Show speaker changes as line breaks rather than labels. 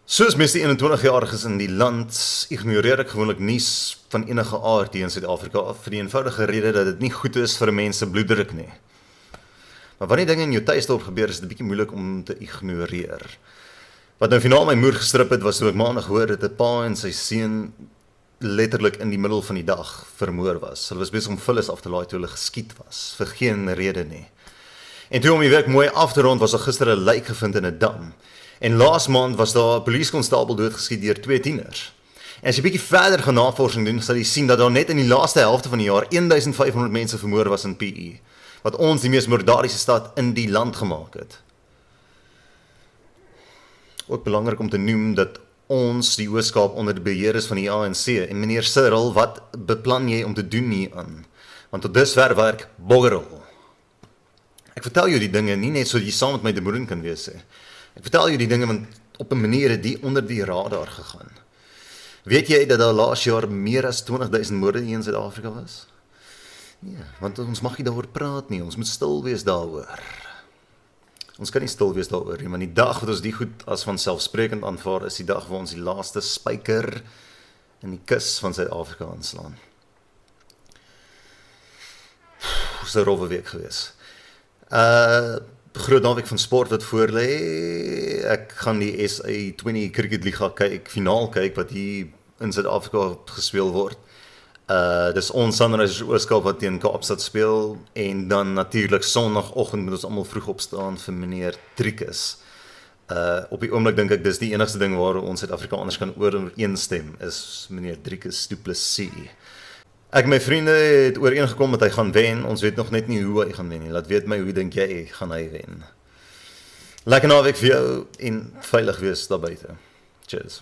Soos meeste 21-jariges in die land, ignoreer ek gewoonlik nuus van enige aard hier in Suid-Afrika vir die eenvoudige rede dat dit nie goed is vir 'n mens se bloeddruk nie. Maar wanneer dinge in jou tuisdorp gebeur, is dit 'n bietjie moeilik om te ignoreer. Wat nou finaal my moer gestrip het, was toe ek maandag hoor dat 'n pa en sy seun letterlik in die middel van die dag vermoor was. Hulle was besig om vullis af te laai toe hulle geskiet was, vir geen rede nie. En toe om die werk mooi af te rond, was daar gister 'n lijk gevind in 'n dam. En laas maand was daar 'n polisiekonstabel doodgeskiet deur 2 tieners. En as jy 'n bietjie verder gaan navorsing doen, sal jy sien dat daar net in die laaste helfte van die jaar 1500 mense vermoor was in PE, wat ons die mees moorddadige stad in die land gemaak het. Ook belangrik om te noem dat ons die Oos-Kaap onder die beheer is van die ANC, en meneer Cyril, wat beplan jy om te doen hieraan? Want tot dusver werk boggerel. Ek vertel jou die dinge nie net so jy saam met my demoeden kan wees hè. Ek vertel jou die dinge want op 'n manier het die onder die radar gegaan. Weet jy dat daar laas jaar meer as 20,000 moorde hier in Suid-Afrika was? Ja, want ons mag nie daaroor praat nie, ons moet stil wees daaroor. Ons kan nie stil wees daaroor nie, maar die dag wat ons die goed as vanselfsprekend aanvaar, is die dag waar ons die laaste spyker in die kus van Suid-Afrika aanslaan. Dis 'n rowwe week gewees. Groot naweek van sport wat voorlê. Ek gaan die SA20 cricketliga kyk, finaal kyk wat hier in Suid-Afrika gespeel word. Dis ons Sunrisers Oos-Kaap wat teen Kaapstad speel, en dan natuurlik Sondagoggend moet ons almal vroeg opstaan vir meneer Driekus. Op die oomblik dink ek dis die enigste ding waar ons Suid-Afrikaners kan ooreenstem, is meneer Driekus Du Plessis. Ek en my vriende het ooreengekom dat hy gaan wen. Ons weet nog net nie hoe hy gaan wen nie. Laat weet my, hoe dink jy gaan hy wen? Lekker naweek vir jou en veilig wees daar buite. Cheers.